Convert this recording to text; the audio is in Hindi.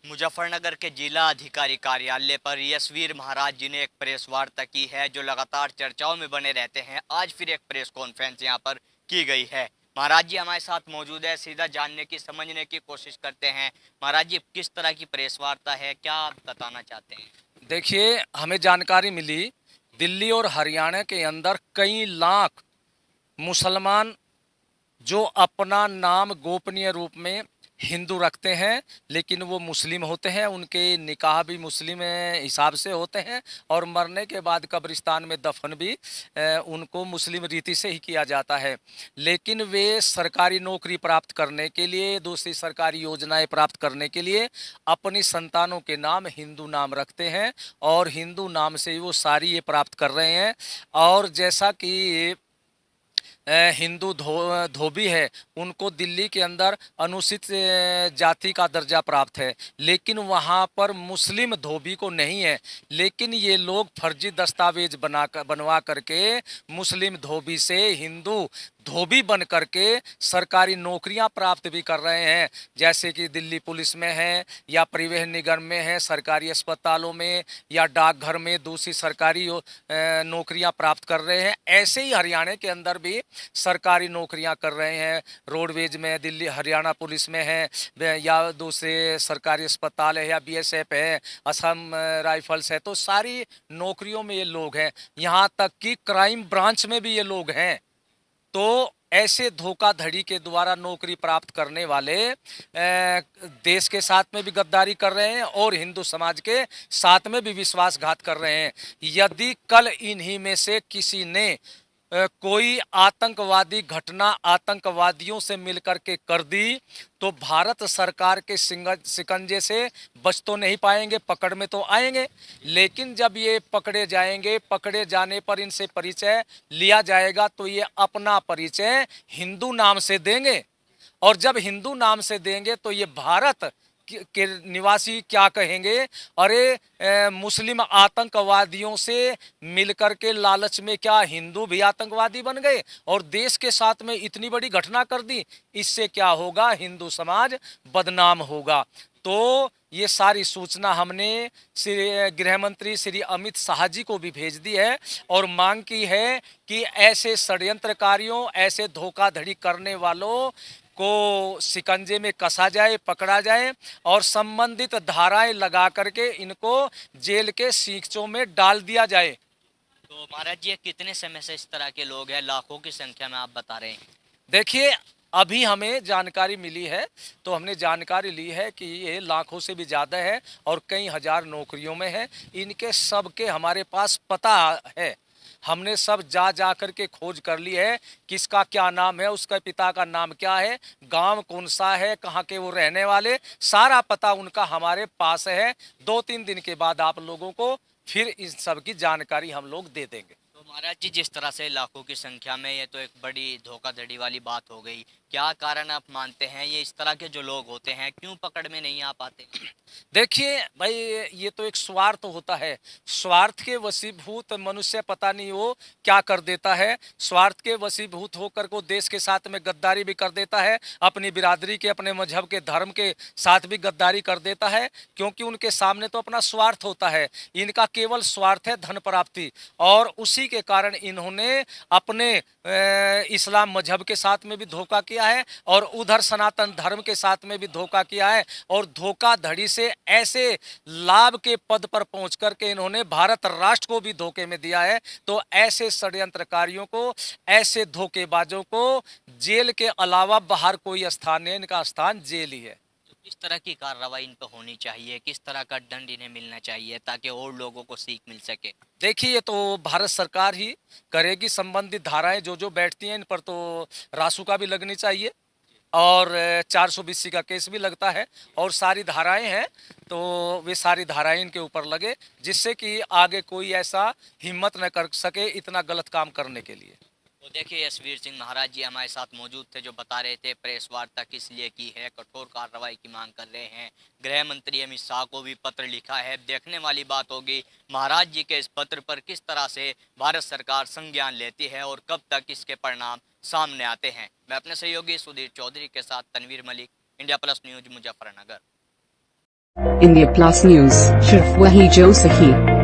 मुजफ्फरनगर के जिला अधिकारी कार्यालय पर यशवीर महाराज जी ने एक प्रेस वार्ता की है जो लगातार चर्चाओं में बने रहते हैं। आज फिर एक प्रेस कॉन्फ्रेंस यहां पर की गई है। महाराज जी हमारे साथ मौजूद है, सीधा जानने की समझने की कोशिश करते हैं। महाराज जी, किस तरह की प्रेस वार्ता है, क्या आप बताना चाहते हैं? देखिए, हमें जानकारी मिली दिल्ली और हरियाणा के अंदर कई लाख मुसलमान जो अपना नाम गोपनीय रूप में हिंदू रखते हैं, लेकिन वो मुस्लिम होते हैं। उनके निकाह भी मुस्लिम हिसाब से होते हैं और मरने के बाद कब्रिस्तान में दफन भी उनको मुस्लिम रीति से ही किया जाता है। लेकिन वे सरकारी नौकरी प्राप्त करने के लिए, दूसरी सरकारी योजनाएं प्राप्त करने के लिए अपनी संतानों के नाम हिंदू नाम रखते हैं और हिंदू नाम से ही वो सारी ये प्राप्त कर रहे हैं। और जैसा कि हिंदू धोबी है, उनको दिल्ली के अंदर अनुसूचित जाति का दर्जा प्राप्त है, लेकिन वहाँ पर मुस्लिम धोबी को नहीं है। लेकिन ये लोग फर्जी दस्तावेज बनवा करके मुस्लिम धोबी से हिंदू धोबी बन करके सरकारी नौकरियां प्राप्त भी कर रहे हैं, जैसे कि दिल्ली पुलिस में है या परिवहन निगम में है, सरकारी अस्पतालों में या डाकघर में दूसरी सरकारी नौकरियां प्राप्त कर रहे हैं। ऐसे ही हरियाणा के अंदर भी सरकारी नौकरियां कर रहे हैं। रोडवेज में दिल्ली हरियाणा पुलिस में है या दूसरे सरकारी अस्पताल है या बीएसएफ है, असम राइफल्स है, तो सारी नौकरियों में ये लोग हैं। यहाँ तक कि क्राइम ब्रांच में भी ये लोग हैं। तो ऐसे धोखाधड़ी के द्वारा नौकरी प्राप्त करने वाले देश के साथ में भी गद्दारी कर रहे हैं और हिंदू समाज के साथ में भी विश्वासघात कर रहे हैं। यदि कल इन्हीं में से किसी ने कोई आतंकवादी घटना आतंकवादियों से मिलकर के कर दी, तो भारत सरकार के शिकंजे से बच तो नहीं पाएंगे, पकड़ में तो आएंगे। लेकिन जब ये पकड़े जाएंगे, पकड़े जाने पर इनसे परिचय लिया जाएगा तो ये अपना परिचय हिंदू नाम से देंगे। और जब हिंदू नाम से देंगे तो ये भारत के निवासी क्या कहेंगे, अरे मुस्लिम आतंकवादियों से मिलकर के लालच में क्या हिंदू भी आतंकवादी बन गए और देश के साथ में इतनी बड़ी घटना कर दी। इससे क्या होगा, हिंदू समाज बदनाम होगा। तो ये सारी सूचना हमने गृह मंत्री श्री अमित शाह जी को भी भेज दी है और मांग की है कि ऐसे षड्यंत्रकारियों, ऐसे धोखाधड़ी करने वालों को शिकंजे में कसा जाए, पकड़ा जाए और संबंधित धाराएं लगा करके इनको जेल के सींचों में डाल दिया जाए। तो महाराज जी, कितने समय से इस तरह के लोग हैं, लाखों की संख्या में आप बता रहे हैं? देखिए, अभी हमें जानकारी मिली है, तो हमने जानकारी ली है कि ये लाखों से भी ज़्यादा है और कई हजार नौकरियों में है। इनके सबके हमारे पास पता है। हमने सब जा करके खोज कर ली है, किसका क्या नाम है, उसका पिता का नाम क्या है, गांव कौन सा है, कहाँ के वो रहने वाले, सारा पता उनका हमारे पास है। 2-3 दिन के बाद आप लोगों को फिर इन सब की जानकारी हम लोग दे देंगे। तो महाराज जी, जिस तरह से लाखों की संख्या में, ये तो एक बड़ी धोखाधड़ी वाली बात हो गई। क्या कारण आप मानते हैं ये इस तरह के जो लोग होते हैं क्यों पकड़ में नहीं आ पाते? देखिए भाई, ये तो एक स्वार्थ होता है। स्वार्थ के वशीभूत मनुष्य पता नहीं वो क्या कर देता है। स्वार्थ के वशीभूत होकर को देश के साथ में गद्दारी भी कर देता है, अपनी बिरादरी के, अपने मजहब के, धर्म के साथ भी गद्दारी कर देता है, क्योंकि उनके सामने तो अपना स्वार्थ होता है। इनका केवल स्वार्थ है धन प्राप्ति, और उसी के कारण इन्होंने अपने इस्लाम मजहब के साथ में भी धोखा किया है और उधर सनातन धर्म के साथ में भी धोखा किया है। और धोखाधड़ी से ऐसे लाभ के पद पर पहुंच करके इन्होंने भारत राष्ट्र को भी धोखे में दिया है। तो ऐसे षड्यंत्रकारियों को, ऐसे धोखेबाजों को जेल के अलावा बाहर कोई स्थान नहीं, इनका स्थान जेल ही है। तो किस तरह की कार्रवाई इन पर होनी चाहिए, किस तरह का दंड इन्हें मिलना चाहिए ताकि और लोगों को सीख मिल सके? देखिए, ये तो भारत सरकार ही करेगी। संबंधित धाराएं जो जो बैठती हैं इन पर तो रासुका भी लगनी चाहिए और 420 का केस भी लगता है और सारी धाराएं हैं, तो वे सारी धाराएं इनके ऊपर लगे, जिससे कि आगे कोई ऐसा हिम्मत न कर सके इतना गलत काम करने के लिए। तो देखिए, यशवीर सिंह महाराज जी हमारे साथ मौजूद थे जो बता रहे थे प्रेस वार्ता किस लिए की है, कठोर कार्रवाई की मांग कर रहे हैं। गृह मंत्री अमित शाह को भी पत्र लिखा है। देखने वाली बात होगी महाराज जी के इस पत्र पर किस तरह से भारत सरकार संज्ञान लेती है और कब तक इसके परिणाम सामने आते हैं। मैं अपने सहयोगी सुधीर चौधरी के साथ Tanveer Malik, India plus news, Muzaffarnagar. India plus news, सिर्फ वही जो सही।